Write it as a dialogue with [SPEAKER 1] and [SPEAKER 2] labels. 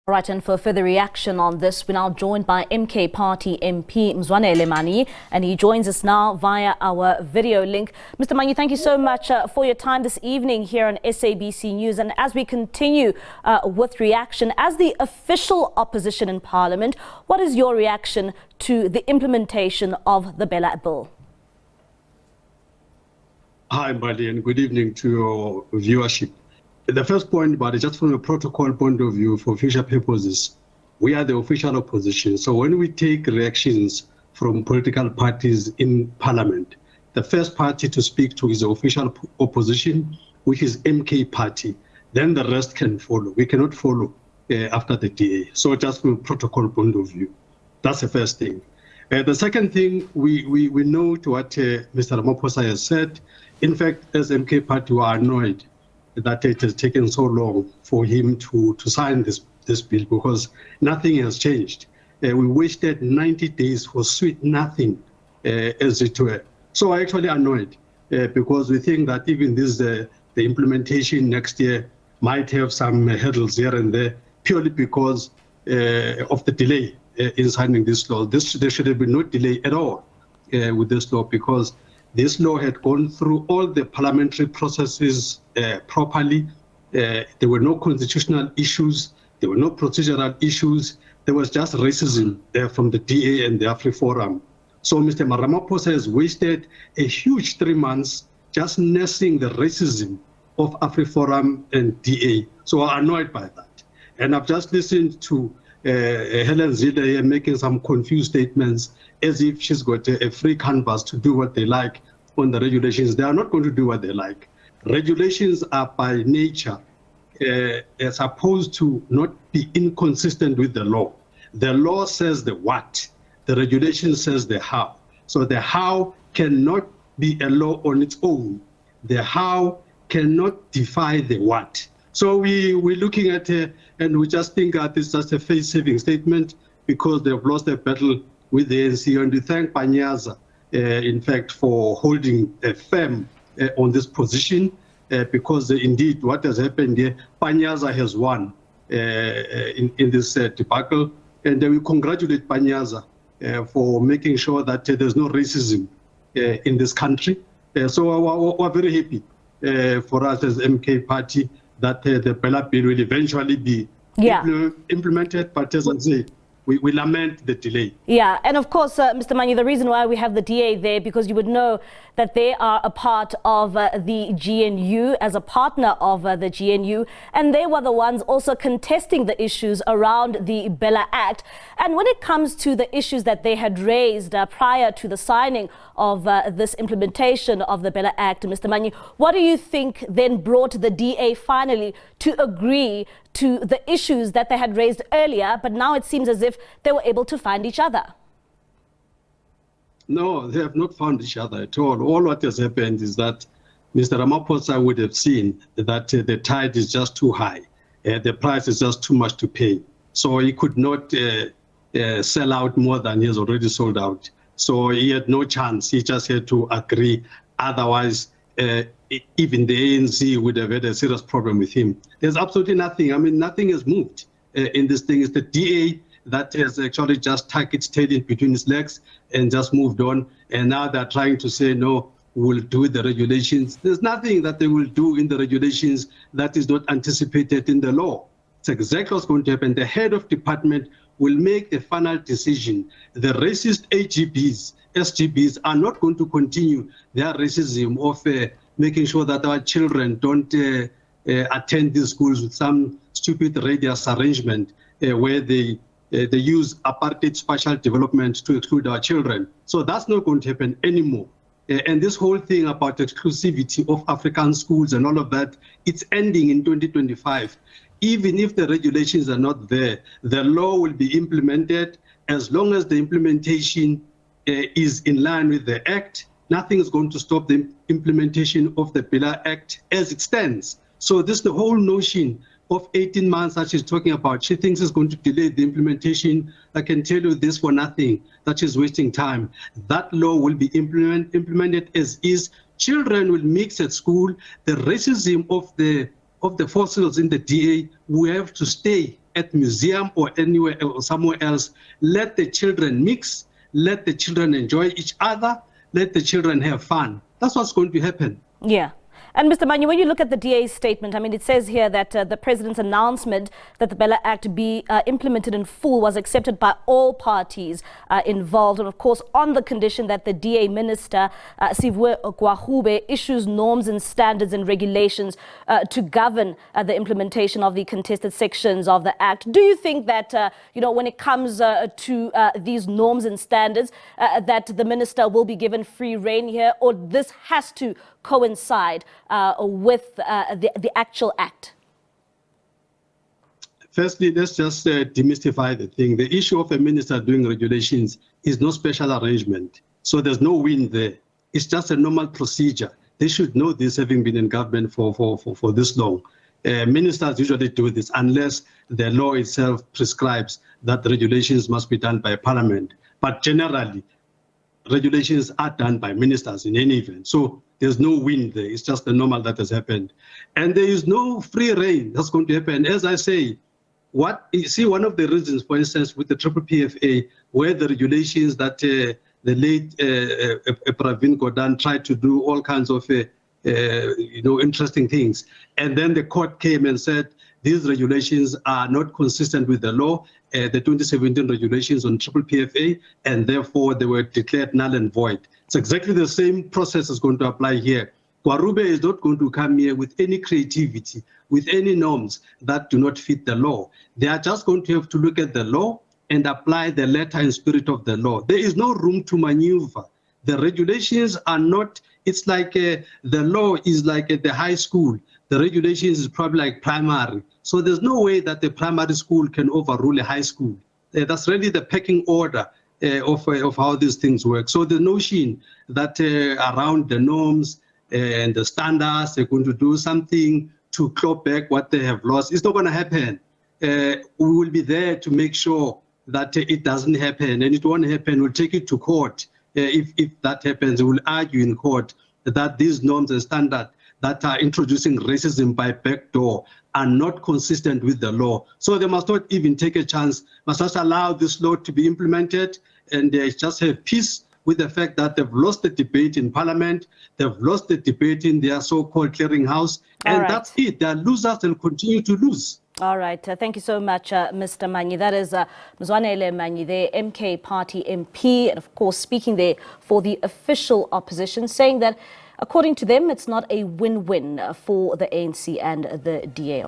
[SPEAKER 1] Right, and for further reaction on this, we're now joined by MK Party MP Mzwanele Manyi, and he joins us now via our video link. Mr. Manyi, thank you so much for your time this evening here on SABC News. And as we continue with reaction, as the official opposition in Parliament, what is your reaction to the implementation of the BELA Bill?
[SPEAKER 2] Hi, Buddy, and good evening to your viewership. The first point, but just from a protocol point of view, for future purposes, we are the official opposition. So when we take reactions from political parties in Parliament, the first party to speak to is the official opposition, which is MK Party. Then the rest can follow. We cannot follow after the DA. So just from a protocol point of view, that's the first thing. The second thing, we note what Mr. Ramaphosa has said. In fact, as MK Party, we are annoyed that it has taken so long for him to sign this bill, because nothing has changed. We wasted 90 days for sweet nothing, as it were. So I'm actually annoyed because we think that even this, the implementation next year might have some hurdles here and there, purely because of the delay in signing this law. There should have been no delay at all with this law, because this law had gone through all the parliamentary processes properly. There were no constitutional issues. There were no procedural issues. There was just racism from the DA and the AfriForum. So Mr. Ramaphosa has wasted a huge 3 months just nursing the racism of AfriForum and DA. So I'm annoyed by that. And I've just listened to Helen Zille making some confused statements as if she's got a free canvas to do what they like on the regulations. They are not going to do what they like. Regulations are by nature supposed to not be inconsistent with the law. The law says the what, the regulation says the how. So the how cannot be a law on its own. The how cannot defy the what. So we're looking at and we just think that it's just a face-saving statement because they've lost their battle with the ANC. And we thank Panyaza, in fact, for holding firm on this position, because indeed what has happened here, Panyaza has won in this debacle. And we congratulate Panyaza for making sure that there's no racism in this country. So we're very happy for us as MK Party that the BELA Bill will eventually be implemented, but as I say, we lament the delay. Yeah,
[SPEAKER 1] and of course, Mr. Manyi, the reason why we have the DA there, because you would know that they are a part of the GNU, as a partner of the GNU, and they were the ones also contesting the issues around the BELA Act. And when it comes to the issues that they had raised prior to the signing of this implementation of the BELA Act, Mr. Manyi, what do you think then brought the DA finally to agree to the issues that they had raised earlier, but now it seems as if they were able to find each other?
[SPEAKER 2] No, they have not found each other at all. All what has happened is that Mr. Ramaphosa would have seen that the tide is just too high. The price is just too much to pay. So he could not sell out more than he has already sold out. So he had no chance. He just had to agree. Otherwise, even the ANC would have had a serious problem with him. There's absolutely nothing. I mean, nothing has moved in this thing. It's the DA that has actually just tucked its tail in between its legs and just moved on. And now they're trying to say, no, we'll do the regulations. There's nothing that they will do in the regulations that is not anticipated in the law. It's exactly what's going to happen. The head of department will make the final decision. The racist AGBs, SGBs are not going to continue their racism of making sure that our children don't attend these schools with some stupid radius arrangement where they use apartheid spatial development to exclude our children. So that's not going to happen anymore. And this whole thing about exclusivity of African schools and all of that, it's ending in 2025. Even if the regulations are not there, the law will be implemented. As long as the implementation is in line with the Act, nothing is going to stop the implementation of the BELA Act as it stands. So this is the whole notion of 18 months that she's talking about. She thinks it's going to delay the implementation. I can tell you this for nothing, that she's wasting time. That law will be implemented as is. Children will mix at school. The racism of the fossils in the DA will have to stay at museum or anywhere or somewhere else. Let the children mix, let the children enjoy each other, let the children have fun. That's what's going to happen.
[SPEAKER 1] Yeah. And Mr. Manyi, when you look at the DA's statement, I mean, it says here that the president's announcement that the BELA Act be implemented in full was accepted by all parties involved. And of course, on the condition that the DA minister, Siviwe Gwarube, issues norms and standards and regulations to govern the implementation of the contested sections of the Act. Do you think that, when it comes to these norms and standards, that the minister will be given free rein here, or this has to coincide with the actual act?
[SPEAKER 2] Firstly, let's just demystify the thing. The issue of a minister doing regulations is no special arrangement. So there's no win there. It's just a normal procedure. They should know this, having been in government for this long. Ministers usually do this unless the law itself prescribes that the regulations must be done by Parliament. But generally, regulations are done by ministers in any event. So there's no win there. It's just the normal that has happened. And there is no free reign that's going to happen. As I say, one of the reasons, for instance, with the PPFA, where the regulations that the late Pravin Gordhan tried to do all kinds of interesting things. And then the court came and said, these regulations are not consistent with the law, the 2017 regulations on PPFA, and therefore they were declared null and void. It's exactly the same process is going to apply here. Gwarube is not going to come here with any creativity, with any norms that do not fit the law. They are just going to have to look at the law and apply the letter and spirit of the law. There is no room to maneuver. The regulations are not, it's like the law is like at the high school. The regulations is probably like primary. So there's no way that the primary school can overrule a high school. That's really the pecking order of how these things work. So the notion that around the norms and the standards, they're going to do something to claw back what they have lost, it's not going to happen. We will be there to make sure that it doesn't happen, and it won't happen. We'll take it to court. If that happens, we will argue in court that these norms and standards that are introducing racism by backdoor are not consistent with the law. So they must not even take a chance, must just allow this law to be implemented, and they just have peace with the fact that they've lost the debate in Parliament, they've lost the debate in their so-called clearinghouse, and that's it. They're losers and continue to lose.
[SPEAKER 1] All right. Thank you so much, Mr. Manyi. That is Mzwanele Manyi, the MK Party MP, and of course speaking there for the official opposition, saying that according to them, it's not a win-win for the ANC and the DA.